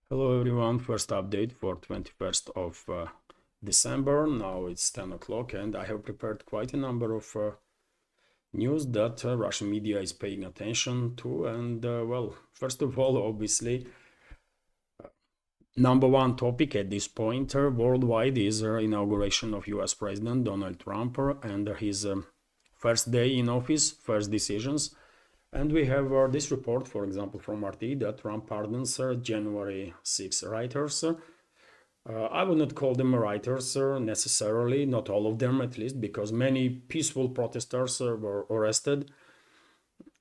Hello everyone, first update for 21st of December. Now it's 10 o'clock and I have prepared quite a number of news that Russian media is paying attention to. And well, first of all, obviously, number one topic at this point worldwide is inauguration of US President Donald Trump and his first day in office, first decisions. And we have this report, for example, from RT that Trump pardons January 6 writers. I would not call them writers necessarily, not all of them at least, because many peaceful protesters were arrested.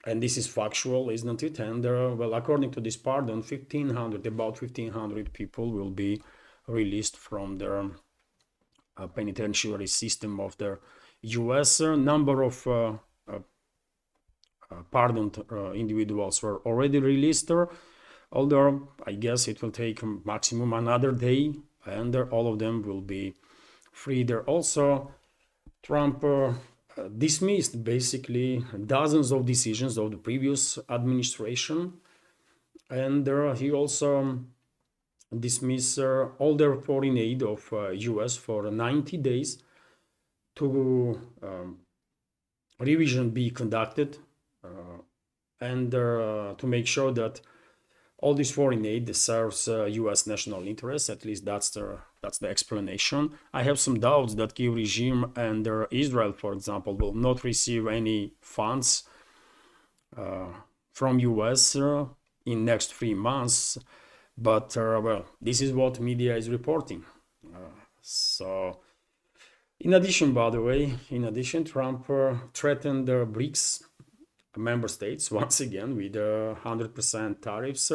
And this is factual, isn't it? And well, according to this pardon, about 1,500 people will be released from their penitentiary system of the US. Number of pardoned individuals were already released, although I guess it will take maximum another day and all of them will be freed. Also, Trump dismissed basically dozens of decisions of the previous administration, and he also dismissed all their foreign aid of US for 90 days to revision be conducted and to make sure that all this foreign aid serves U.S. national interests. At least that's the explanation. I have some doubts that Kyiv regime and Israel, for example, will not receive any funds from U.S. In next 3 months. But well, this is what media is reporting. So, in addition, by the way, Trump threatened the BRICS member states once again with 100% tariffs.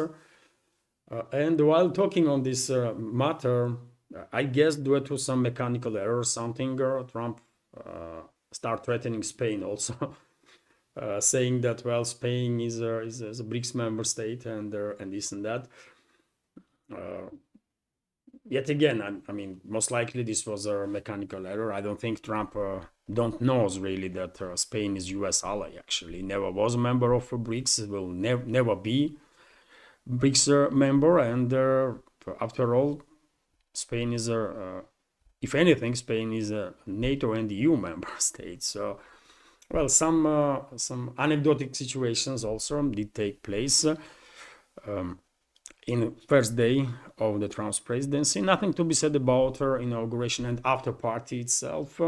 And while talking on this matter, I guess due to some mechanical error or something, Trump start threatening Spain also, saying that, well, Spain is a BRICS member state and this and that. Yet again, I mean, most likely this was a mechanical error. I don't think Trump don't knows really that Spain is U.S. ally. Actually, never was a member of BRICS. Will never be BRICS member. And after all, Spain is if anything, Spain is a NATO and EU member state. So, well, some anecdotic situations also did take place. In first day of the Trump's presidency, nothing to be said about her inauguration and after party itself.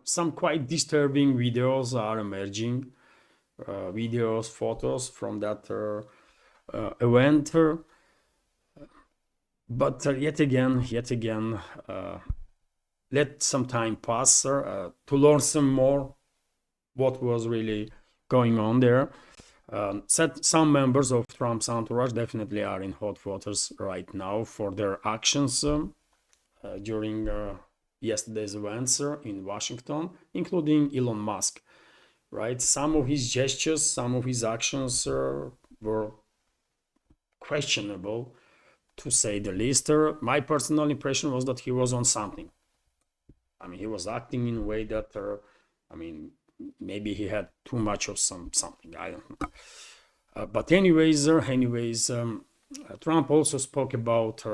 Some quite disturbing videos are emerging, videos, photos from that event. But yet again, let some time pass to learn some more what was really going on there. Some members of Trump's entourage definitely are in hot waters right now for their actions during yesterday's events in Washington, including Elon Musk. Right, some of his gestures, some of his actions were questionable, to say the least. My personal impression was that he was on something. I mean, he was acting in a way that, I mean, maybe he had too much of something. I don't know. But anyways, Trump also spoke about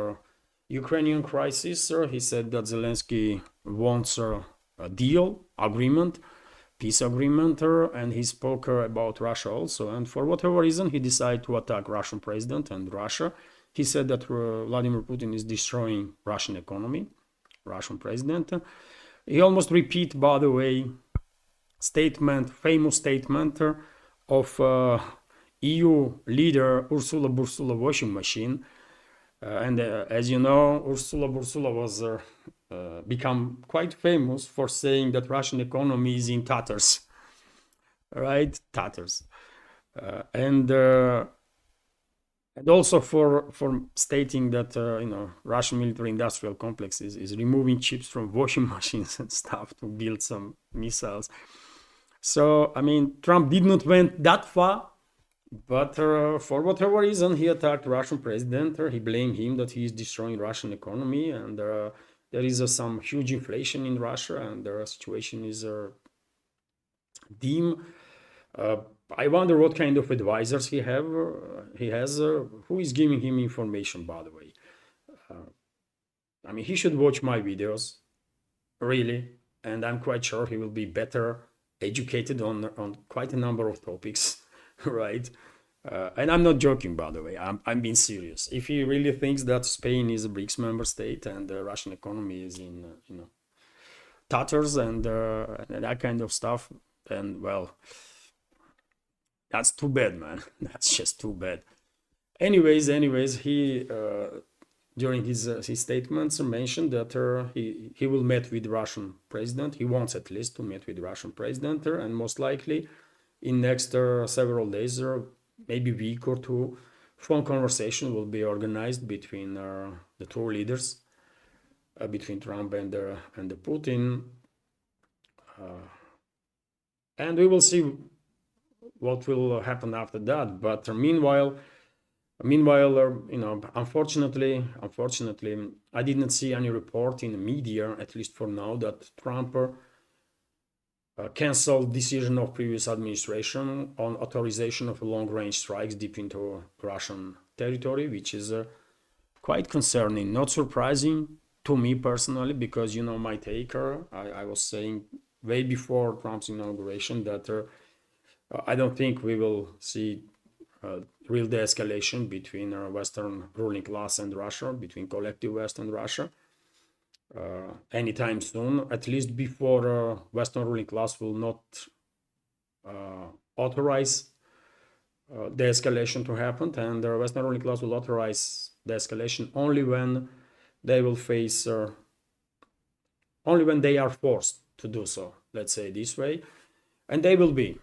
Ukrainian crisis. He said that Zelensky wants a deal, agreement, peace agreement, and he spoke about Russia also. And for whatever reason, he decided to attack Russian president and Russia. He said that Vladimir Putin is destroying Russian economy, Russian president. He almost repeat, by the way, famous statement of EU leader Ursula Bursula washing machine. And as you know, Ursula Bursula was become quite famous for saying that Russian economy is in tatters, right? Tatters. And also for stating that Russian military industrial complex is removing chips from washing machines and stuff to build some missiles. So, I mean, Trump did not went that far, but for whatever reason, he attacked Russian president. He blamed him that he is destroying Russian economy, and there is some huge inflation in Russia, and the situation is dim. I wonder what kind of advisors he has. Who is giving him information, by the way? I mean, he should watch my videos, really, and I'm quite sure he will be better educated on quite a number of topics, right? And I'm not joking, by the way. I'm being serious. If he really thinks that Spain is a BRICS member state and the Russian economy is in tatters and that kind of stuff, then well, that's too bad, man. That's just too bad. Anyways, he during his statements mentioned that he will meet with Russian president. He wants at least to meet with Russian president, and most likely in next several days or maybe week or two, phone conversation will be organized between the two leaders, between Trump and the Putin, and we will see what will happen after that. But meanwhile, unfortunately, I didn't see any report in the media, at least for now, that Trump canceled decision of previous administration on authorization of long-range strikes deep into Russian territory, which is quite concerning. Not surprising to me personally, because my take. I was saying way before Trump's inauguration that I don't think we will see real de-escalation between Western ruling class and Russia, between collective West and Russia, anytime soon, at least before Western ruling class will not authorize de-escalation to happen, and the Western ruling class will authorize de-escalation only when they will face, only when they are forced to do so, let's say this way, and they will be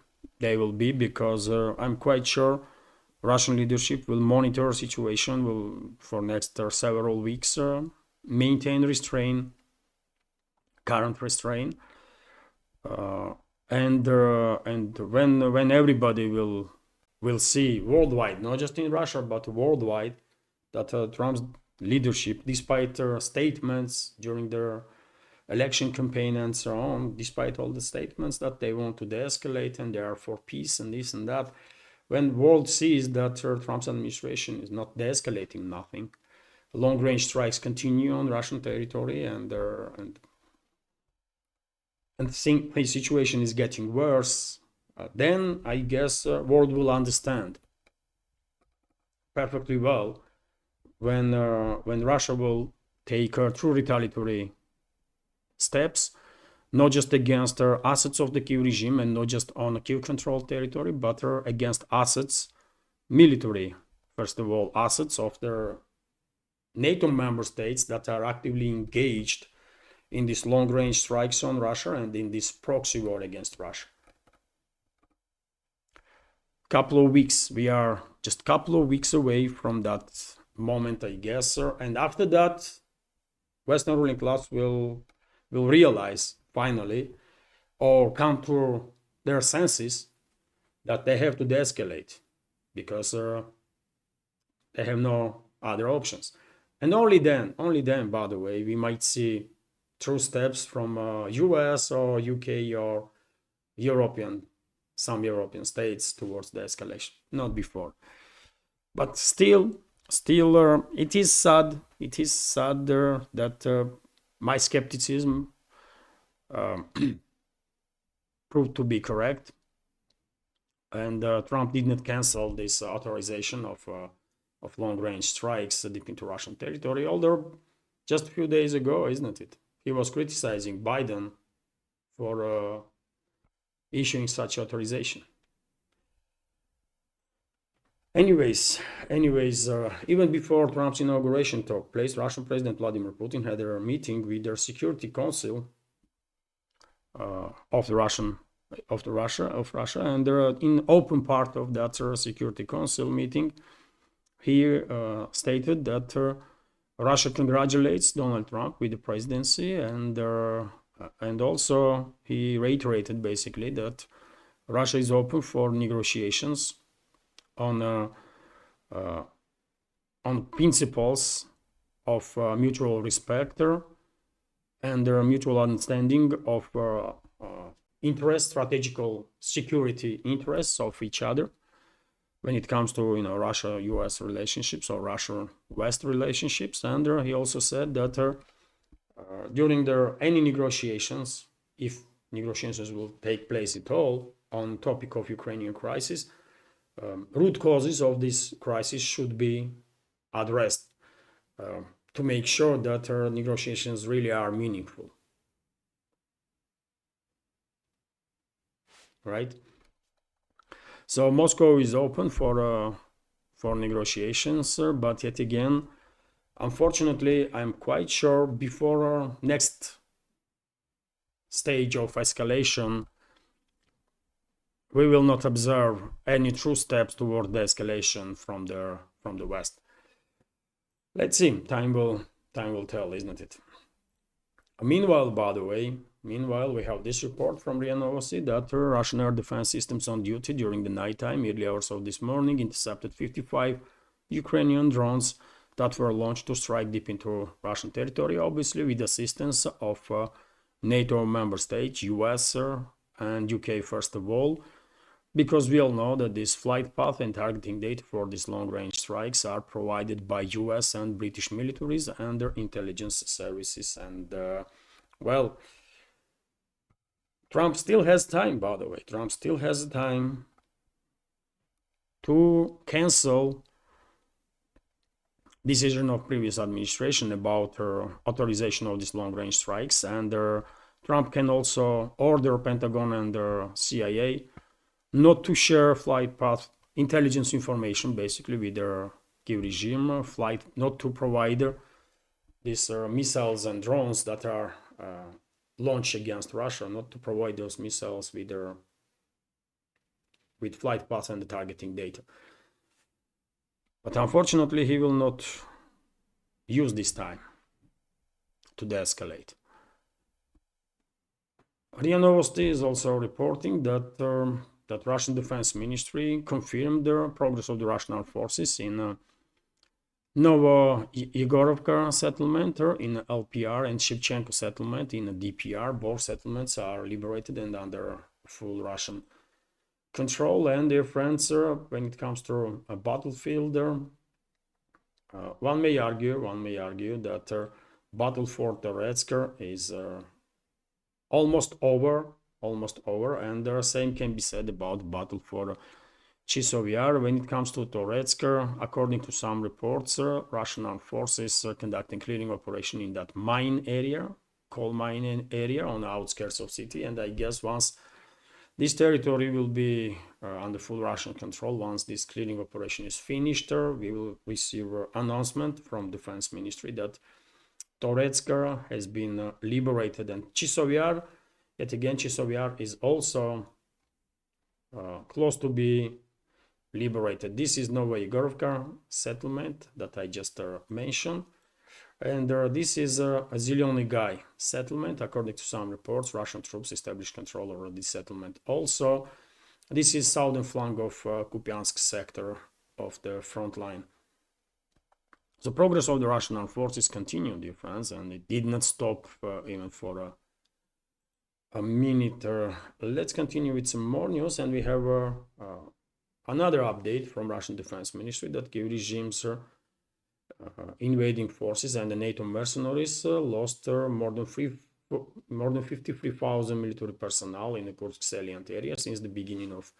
because I'm quite sure Russian leadership will monitor the situation, will for next several weeks maintain current restraint, and when everybody will see worldwide, not just in Russia but worldwide, that Trump's leadership, despite statements during their election campaign and so on, despite all the statements that they want to de-escalate and they are for peace and this and that, when world sees that Trump's administration is not de-escalating nothing, long-range strikes continue on Russian territory, and the situation is getting worse, then I guess world will understand perfectly well when Russia will take true retaliatory steps, not just against assets of the Kiev regime and not just on Kiev-controlled territory, but against assets, military, first of all, assets of the NATO member states that are actively engaged in these long-range strikes on Russia and in this proxy war against Russia. We are just couple of weeks away from that moment, I guess, and after that, Western ruling class will realize finally, or come to their senses, that they have to de-escalate because they have no other options. And only then, by the way, we might see true steps from US or UK or some European states towards the escalation, not before. But still, it is sad. It is sad that my skepticism proved to be correct, and Trump did not cancel this authorization of long-range strikes deep into Russian territory, although just a few days ago, isn't it? He was criticizing Biden for issuing such authorization. Anyways, even before Trump's inauguration took place, Russian President Vladimir Putin had a meeting with their Security Council of Russia, and in open part of that Security Council meeting, he stated that Russia congratulates Donald Trump with the presidency, and also he reiterated basically that Russia is open for negotiations on principles of mutual respect and mutual understanding of interests, strategical security interests of each other when it comes to Russia-US relationships or Russia-West relationships. And he also said that during any negotiations, if negotiations will take place at all on topic of Ukrainian crisis, root causes of this crisis should be addressed to make sure that negotiations really are meaningful. Right? So Moscow is open for negotiations, but yet again, unfortunately, I'm quite sure before next stage of escalation, we will not observe any true steps toward the escalation from the West. Let's see. Time will tell, isn't it? Meanwhile, by the way, we have this report from RIA Novosti that Russian air defense systems on duty during the nighttime, early hours of this morning, intercepted 55 Ukrainian drones that were launched to strike deep into Russian territory, obviously with assistance of NATO member states, US and UK first of all, because we all know that this flight path and targeting data for these long-range strikes are provided by US and British militaries and their intelligence services. And, well, Trump still has time, by the way. Trump still has time to cancel decision of previous administration about authorization of these long-range strikes. And Trump can also order Pentagon and CIA not to share flight path intelligence information, basically, with their Kiev regime, not to provide these missiles and drones that are launched against Russia, not to provide those missiles with flight paths and the targeting data. But unfortunately, he will not use this time to de-escalate. RIA Novosti is also reporting that that Russian Defense Ministry confirmed the progress of the Russian armed forces in Novo-Yegorovka settlement in LPR and Shevchenko settlement in DPR. Both settlements are liberated and under full Russian control. And dear friends, when it comes to a battlefield, one may argue that battle for Toretsk is almost over, and the same can be said about battle for Chisov Yar. When it comes to Toretsk, according to some reports, Russian armed forces conducting clearing operation in that coal mine area on the outskirts of city. And I guess once this territory will be under full Russian control, once this clearing operation is finished, we will receive an announcement from Defense Ministry that Toretsk has been liberated. And Chisov Yar, yet again, Chisov Yar is also close to be liberated. This is Novo-Yegorovka settlement that I just mentioned. And this is a Zelyony Guy settlement. According to some reports, Russian troops established control over this settlement. Also, this is southern flank of Kupiansk sector of the front line. The progress of the Russian armed forces continued, dear friends, and it did not stop even for a minute. Let's continue with some more news, and we have another update from Russian Defense Ministry that Kiev regime's invading forces and the NATO mercenaries lost more than 53,000 military personnel in the Kursk salient area since the beginning of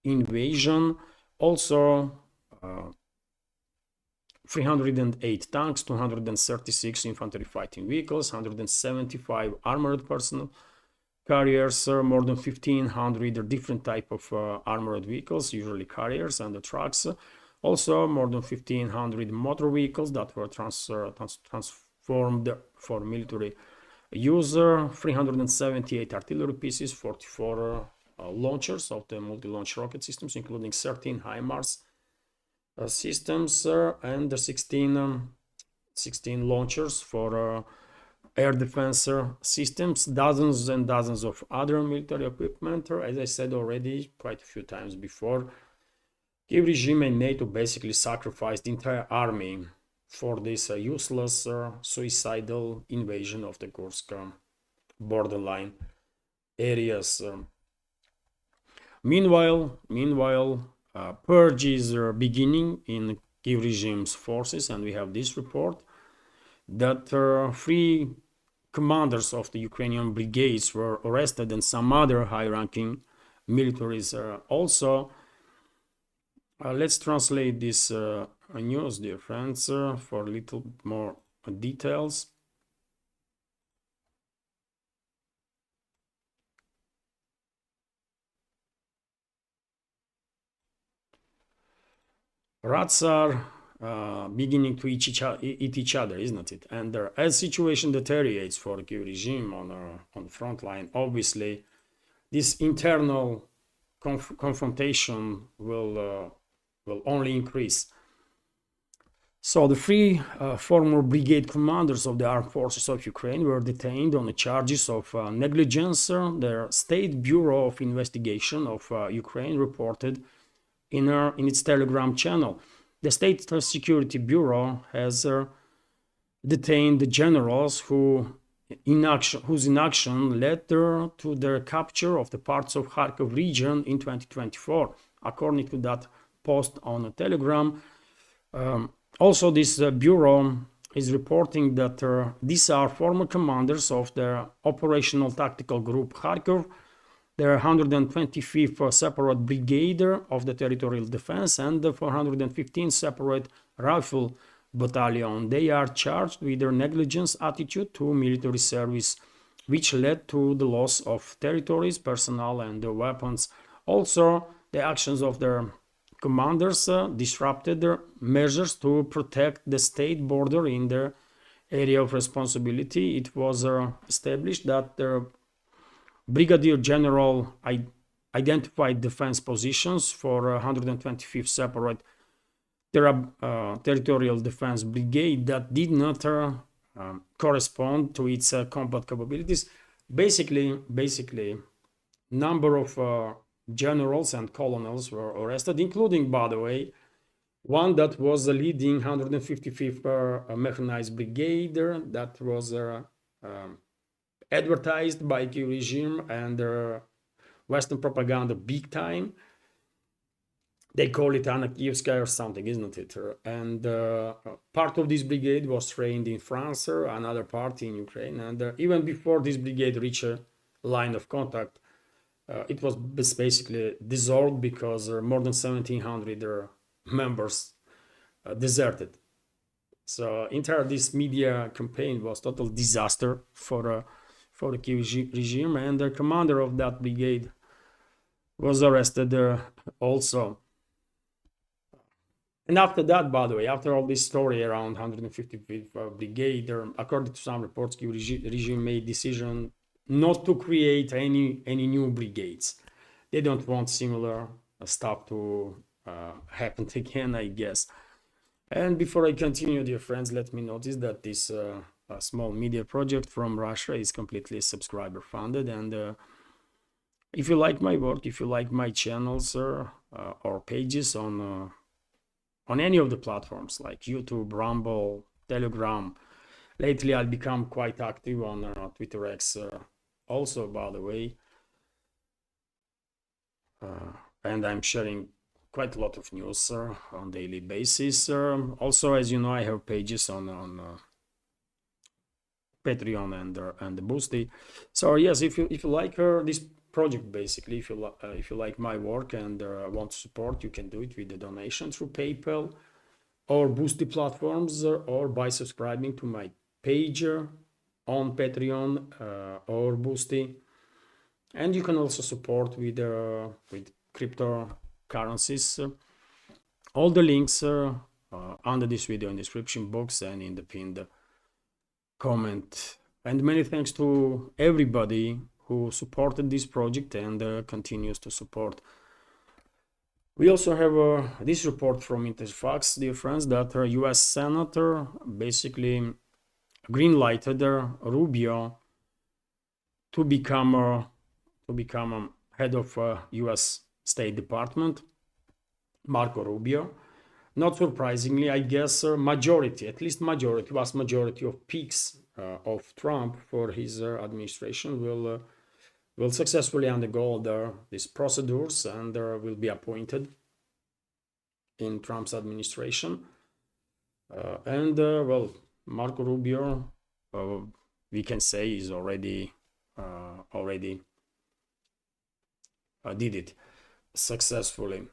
invasion. Also, 308 tanks, 236 infantry fighting vehicles, 175 armored personnel carriers, more than 1,500 different type of armored vehicles, usually carriers and the trucks. Also, more than 1,500 motor vehicles that were transformed for military use, 378 artillery pieces, 44 launchers of the multi-launch rocket systems, including 13 HIMARS systems and 16 launchers for air defense systems, dozens and dozens of other military equipment. As I said already quite a few times before, Kiev regime and NATO basically sacrificed the entire army for this useless, suicidal invasion of the Kursk borderline areas. Meanwhile, purge is beginning in Kiev regime's forces, and we have this report that three commanders of the Ukrainian brigades were arrested, and some other high-ranking militaries also. Let's translate this news, dear friends, for a little more details. Rats are beginning to eat each other, isn't it? And as situation deteriorates for the Kyiv regime on the front line, obviously, this internal confrontation will only increase. So the three former brigade commanders of the armed forces of Ukraine were detained on the charges of negligence. The State Bureau of Investigation of Ukraine reported in its Telegram channel. The State Security Bureau has detained the generals whose inaction led to the capture of the parts of Kharkov region in 2024, according to that post on Telegram. Also, this bureau is reporting that these are former commanders of the Operational Tactical Group Kharkov, the 125th Separate Brigade of the Territorial Defense, and the 415th Separate Rifle Battalion. They are charged with their negligence attitude to military service, which led to the loss of territories, personnel, and weapons. Also, the actions of their commanders disrupted their measures to protect the state border in their area of responsibility. It was established that their Brigadier General identified defense positions for 125th Separate Territorial Defense Brigade that did not correspond to its combat capabilities. Basically, number of generals and colonels were arrested, including, by the way, one that was the leading 155th Mechanized Brigade that was advertised by Kyiv regime and Western propaganda big time. They call it Anna Kievskaya or something, isn't it? And part of this brigade was trained in France, another part in Ukraine. And even before this brigade reached a line of contact, it was basically dissolved because more than 1,700 members deserted. So entire this media campaign was total disaster for the Kyiv regime, and the commander of that brigade was arrested also. And after that, by the way, after all this story around 155th Brigade, according to some reports, Kyiv regime made decision not to create any new brigades. They don't want similar stuff to happen again, I guess. And before I continue, dear friends, let me notice that this small media project from Russia is completely subscriber funded. And if you like my work, if you like my channels or pages on any of the platforms like YouTube, Rumble, Telegram, lately I've become quite active on Twitter X also, by the way, and I'm sharing quite a lot of news on daily basis. Also, as you know, I have pages on Patreon and the Boosty. So yes, if you like this project, basically, if you like my work and want to support, you can do it with the donation through PayPal or Boosty platforms, or by subscribing to my page on Patreon or Boosty. And you can also support with cryptocurrencies. All the links under this video in the description box and in the pinned comment. And many thanks to everybody who supported this project and continues to support. We also have this report from Interfax, dear friends, that US Senator basically green-lighted Rubio to become head of US State Department, Marco Rubio. Not surprisingly, I guess vast majority of picks of Trump for his administration will will successfully undergo these procedures and will be appointed in Trump's administration. Well, Marco Rubio, we can say, is already did it successfully.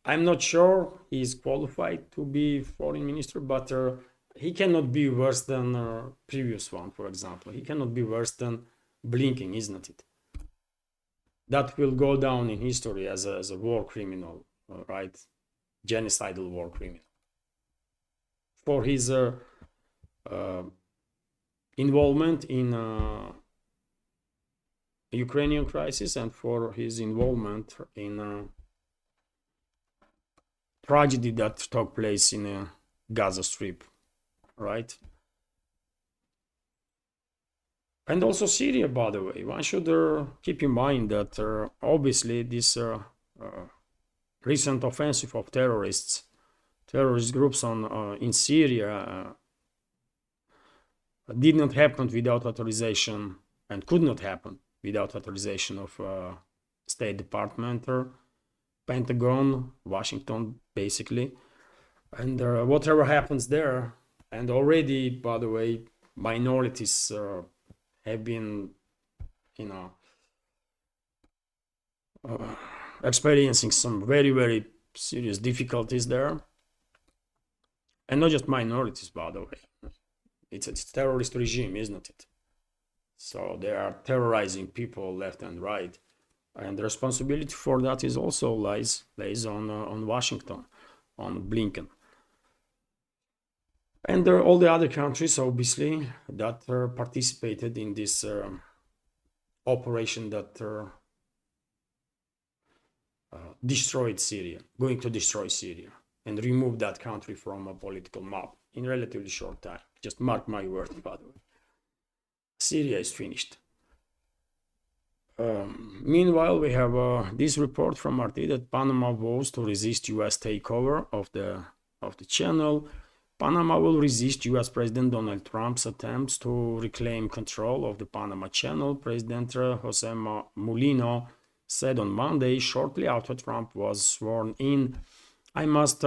I'm not sure he's qualified to be foreign minister, but he cannot be worse than previous one, for example. He cannot be worse than Blinken, isn't it? That will go down in history as a war criminal, right? Genocidal war criminal. For his involvement in Ukrainian crisis and for his involvement in tragedy that took place in Gaza Strip, right? And also Syria, by the way. One should keep in mind that obviously this recent offensive of terrorist groups in Syria did not happen without authorization and could not happen without authorization of State Department, Pentagon, Washington, basically. And whatever happens there, and already, by the way, minorities have been, experiencing some very, very serious difficulties there. And not just minorities, by the way. It's a terrorist regime, isn't it? So they are terrorizing people left and right. And the responsibility for that is also lays on Washington, on Blinken. And there are all the other countries, obviously, that participated in this operation that destroyed Syria, going to destroy Syria and remove that country from a political map in relatively short time. Just mark my words, by the way. Syria is finished. Meanwhile, we have this report from RT that Panama vows to resist U.S. takeover of the channel. Panama will resist U.S. President Donald Trump's attempts to reclaim control of the Panama Channel, President Jose Mulino said on Monday, shortly after Trump was sworn in. I must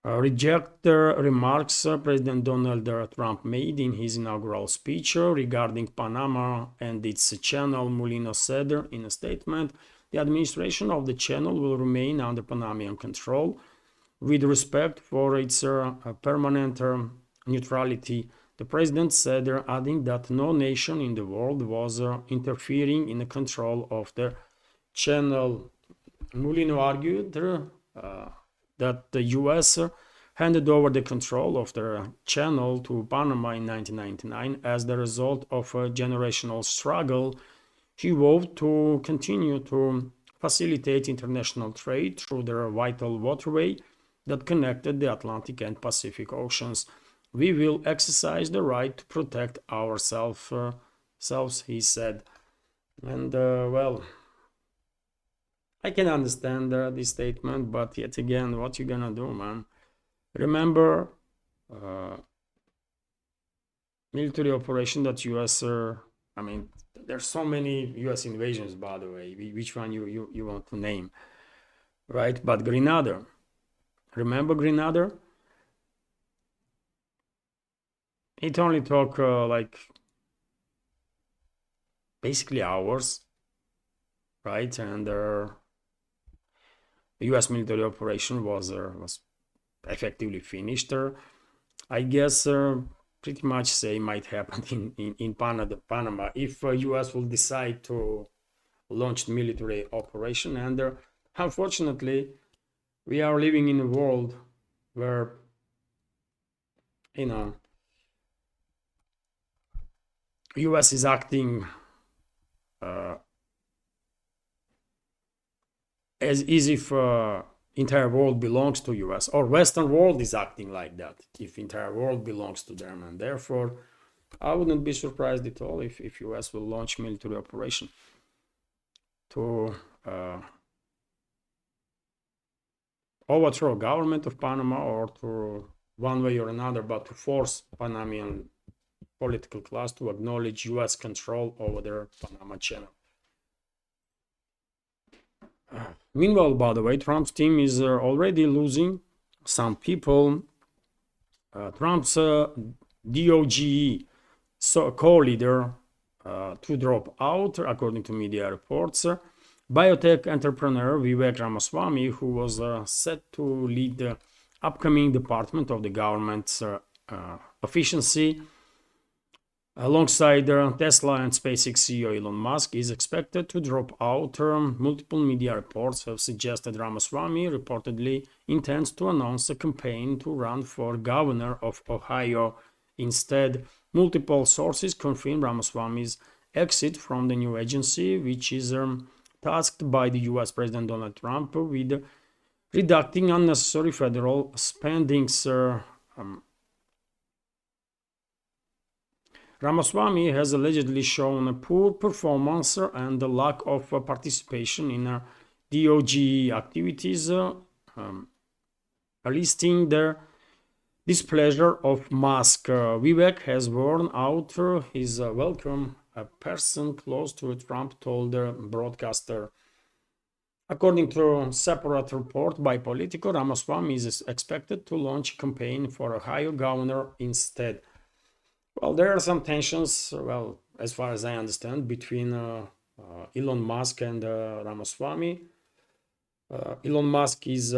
reject the remarks President Donald Trump made in his inaugural speech regarding Panama and its channel, Mulino said in a statement. The administration of the channel will remain under Panamanian control with respect for its permanent neutrality, the president said, adding that no nation in the world was interfering in the control of the channel. Mulino argued that the U.S. handed over the control of the channel to Panama in 1999 as the result of a generational struggle. He vowed to continue to facilitate international trade through the vital waterway that connected the Atlantic and Pacific Oceans. We will exercise the right to protect ourselves, he said. And well, I can understand this statement, but yet again, what you gonna do, man? Remember, military operation that U.S. I mean, there's so many U.S. invasions, by the way. Which one you want to name, right? But Grenada. Remember Grenada? It only took like basically hours, right? And the U.S. military operation was effectively finished. I guess pretty much same might happen in Panama if U.S. will decide to launch military operation. And unfortunately, we are living in a world where, U.S. is acting as if entire world belongs to U.S. or Western world is acting like that if entire world belongs to them, and therefore I wouldn't be surprised at all if U.S. will launch military operation to overthrow government of Panama or to one way or another, but to force Panamanian political class to acknowledge US control over their Panama channel. Meanwhile, by the way, Trump's team is already losing some people. Trump's DOGE co-leader to drop out, according to media reports. Biotech entrepreneur Vivek Ramaswamy, who was set to lead the upcoming Department of the Government's efficiency, alongside Tesla and SpaceX CEO Elon Musk, is expected to drop out. Multiple media reports have suggested Ramaswamy reportedly intends to announce a campaign to run for governor of Ohio. Instead, multiple sources confirm Ramaswamy's exit from the new agency, which is tasked by the US President Donald Trump with reducing unnecessary federal spendings. Ramaswamy has allegedly shown a poor performance and a lack of participation in DOGE activities, listing the displeasure of Musk. Vivek has worn out his welcome, a person close to Trump told the broadcaster. According to a separate report by Politico, Ramaswamy is expected to launch a campaign for Ohio governor instead. Well, there are some tensions, well, as far as I understand, between Elon Musk and Ramaswamy. Elon Musk is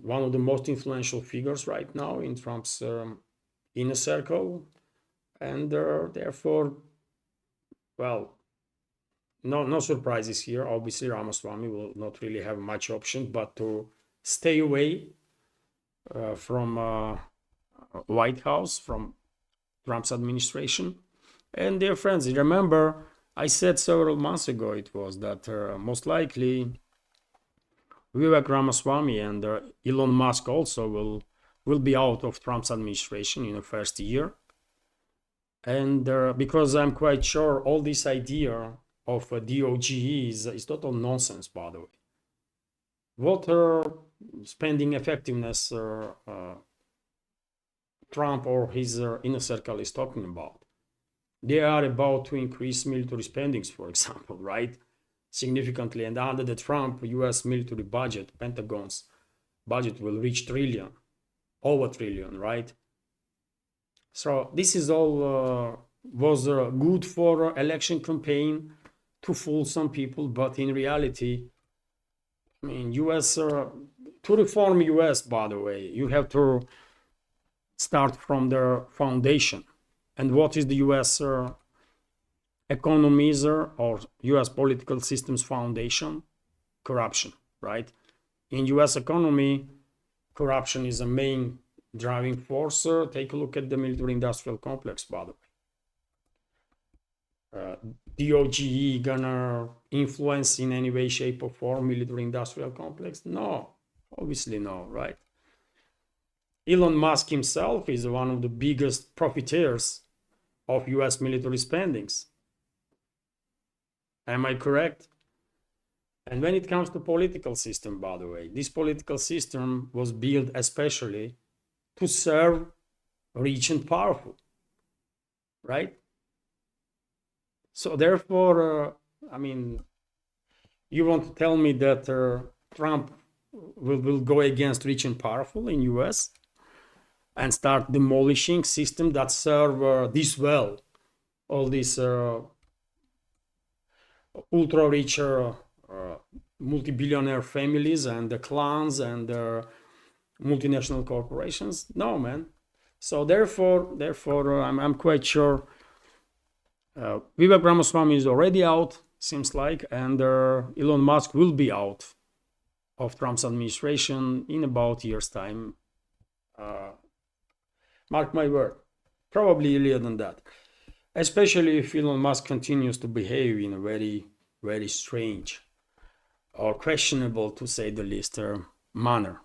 one of the most influential figures right now in Trump's inner circle, and therefore, well, no surprises here. Obviously, Ramaswamy will not really have much option but to stay away from White House, from Trump's administration. And dear friends, remember I said several months ago it was that most likely Vivek Ramaswamy and Elon Musk also will be out of Trump's administration in the first year. And because I'm quite sure all this idea of DOGE is total nonsense, by the way. What spending effectiveness Trump or his inner circle is talking about? They are about to increase military spendings, for example, right? Significantly. And under the Trump US military budget, Pentagon's budget will reach over trillion, right? So this is all was good for election campaign to fool some people, but in reality, I mean, to reform US, by the way, you have to start from the foundation. And what is the US economy's or US political system's foundation? Corruption, right? In US economy, corruption is a main driving force. Take a look at the military-industrial complex, by the way. DOGE gonna influence in any way, shape, or form military-industrial complex? No, obviously no, right? Elon Musk himself is one of the biggest profiteers of US military spendings. Am I correct? And when it comes to political system, by the way, this political system was built especially to serve rich and powerful, right? So therefore, I mean, you want to tell me that Trump will go against rich and powerful in US and start demolishing systems that serve this well, all these ultra-rich multi-billionaire families and the clans and multinational corporations? No, man. So therefore, I'm quite sure Vivek Ramaswamy is already out, seems like, and Elon Musk will be out of Trump's administration in about a year's time. Mark my word, probably earlier than that. Especially if Elon Musk continues to behave in a very, very strange or questionable, to say the least, manner.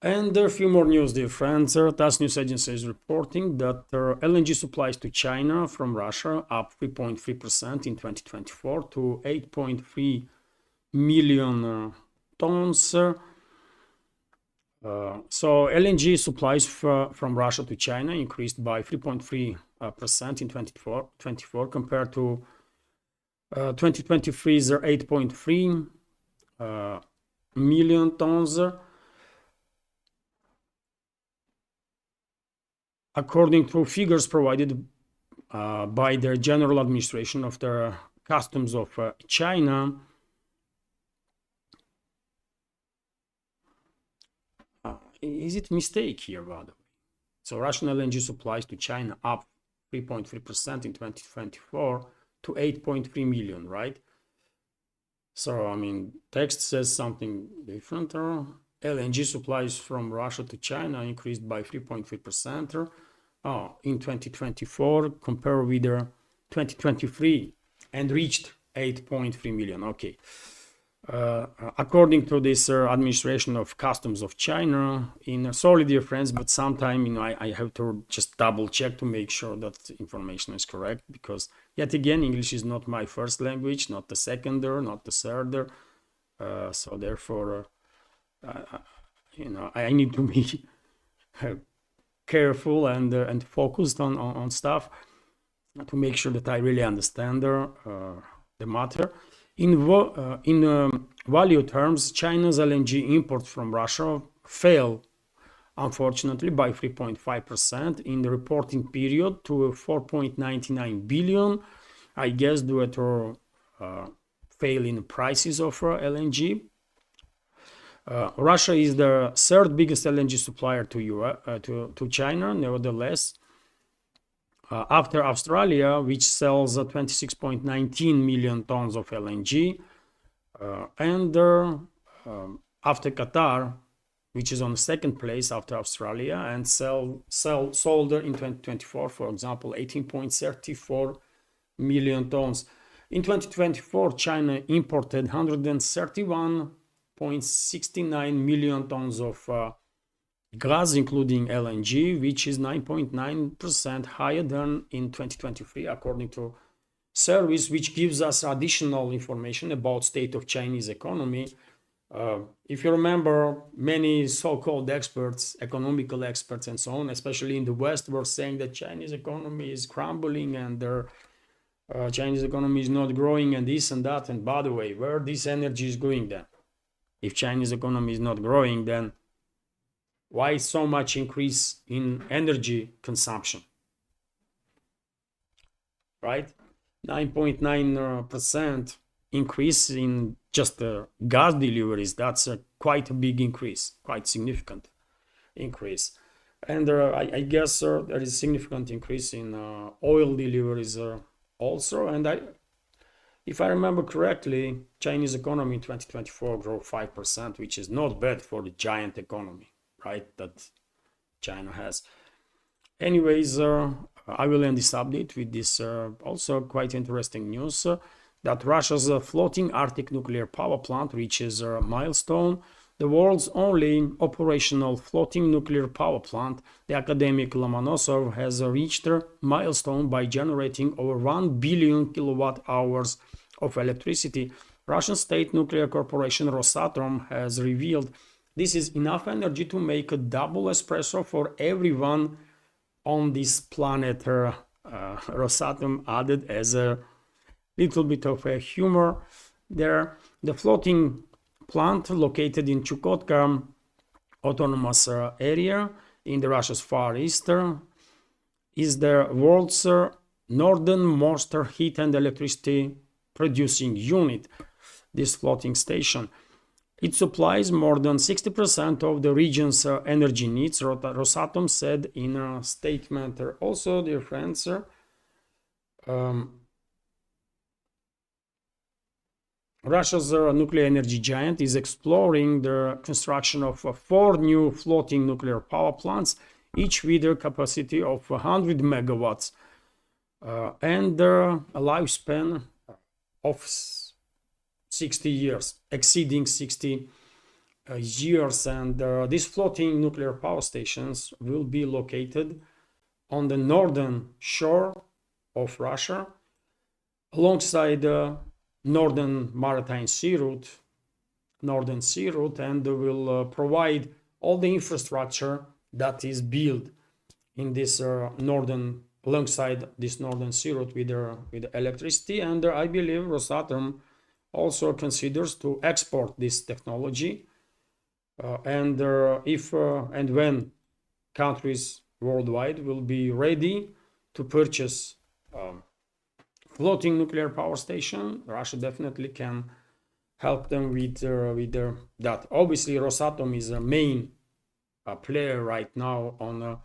And a few more news, dear friends. TASS news agency is reporting that LNG supplies to China from Russia up 3.3% in 2024 to 8.3 million tons. So LNG supplies from Russia to China increased by 3.3% in 2024 compared to 2023's 8.3 million tons. According to figures provided by the General Administration of the Customs of China, is it mistake here, by the way? So Russian LNG supplies to China up 3.3% in 2024 to 8.3 million, right? So, I mean, text says something different. LNG supplies from Russia to China increased by 3.3% in 2024 compared with 2023 and reached 8.3 million. Okay. According to this administration of customs of China, sorry dear friends, but sometime I have to just double check to make sure that information is correct, because yet again English is not my first language, not the second, not the third, so therefore I need to be careful and focused on stuff to make sure that I really understand the matter. In value terms, China's LNG imports from Russia fell, unfortunately, by 3.5% in the reporting period to 4.99 billion, I guess due to fall in prices of LNG. Russia is the third biggest LNG supplier to China, nevertheless. After Australia, which sells 26.19 million tons of LNG, and after Qatar, which is on the second place after Australia, and sold in 2024, for example, 18.34 million tons. In 2024, China imported 131.69 million tons of gas, including LNG, which is 9.9% higher than in 2023, according to service, which gives us additional information about state of Chinese economy. If you remember, many so-called experts, economical experts and so on, especially in the West, were saying that Chinese economy is crumbling and their Chinese economy is not growing and this and that. And by the way, where this energy is going then? If Chinese economy is not growing, then why so much increase in energy consumption? Right? 9.9% increase in just gas deliveries. That's quite a big increase, quite significant increase. And I guess there is a significant increase in oil deliveries also. And if I remember correctly, Chinese economy in 2024 grew 5%, which is not bad for the giant economy, right, that China has. Anyways, I will end this update with this also quite interesting news that Russia's floating Arctic nuclear power plant reaches a milestone. The world's only operational floating nuclear power plant, the academic Lomonosov, has reached a milestone by generating over 1 billion kilowatt hours of electricity. Russian state nuclear corporation Rosatom has revealed this is enough energy to make a double espresso for everyone on this planet. Rosatom added as a little bit of a humor there. The floating plant located in Chukotka autonomous area in the Russia's far east is the world's northernmost heat and electricity producing unit, this floating station. It supplies more than 60% of the region's energy needs, Rosatom said in a statement. Also, dear friends, Russia's nuclear energy giant is exploring the construction of 4 new floating nuclear power plants, each with a capacity of 100 megawatts and a lifespan of 60 years, exceeding 60 years. And these floating nuclear power stations will be located on the northern shore of Russia, alongside the northern maritime sea route, and will provide all the infrastructure that is built in this northern, alongside this northern sea route with electricity. And I believe Rosatom also considers to export this technology. And if and when countries worldwide will be ready to purchase floating nuclear power station, Russia definitely can help them with that. Obviously, Rosatom is a main player right now on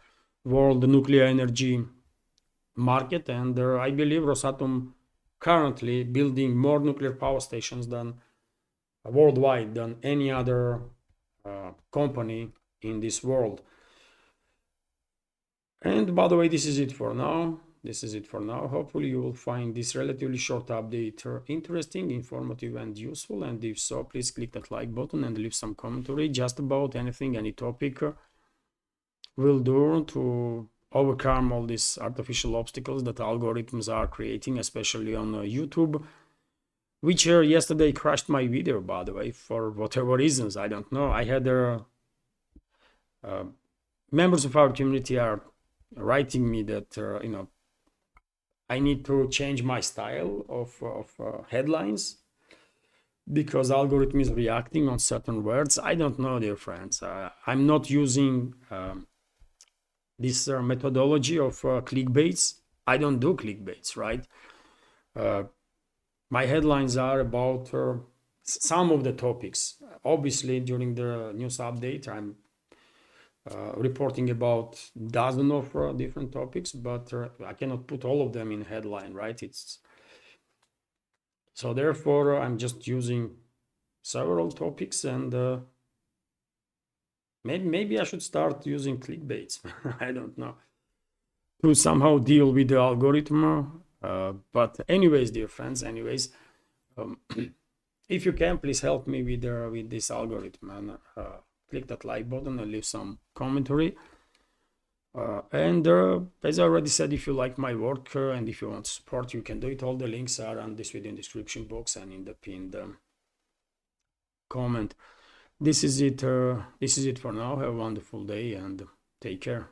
world nuclear energy market, and I believe Rosatom currently building more nuclear power stations than worldwide than any other company in this world. And by the way, this is it for now. Hopefully you will find this relatively short update interesting, informative, and useful. And if so, please click that like button and leave some commentary just about anything, any topic will do to overcome all these artificial obstacles that algorithms are creating, especially on YouTube, which yesterday crashed my video, by the way, for whatever reasons. I don't know. I had members of our community are writing me that I need to change my style of headlines because algorithm is reacting on certain words. I don't know, dear friends. I'm not using this methodology of clickbaits. I don't do clickbaits, right? My headlines are about some of the topics. Obviously, during the news update, I'm reporting about dozens of different topics, but I cannot put all of them in headline, right? So therefore I'm just using several topics, and maybe I should start using clickbaits. I don't know, to somehow deal with the algorithm. But anyways, dear friends, if you can, please help me with this algorithm, and click that like button and leave some commentary. And as I already said, if you like my work and if you want support, you can do it. All the links are on this video in the description box and in the pinned comment. This is it for now. Have a wonderful day and take care.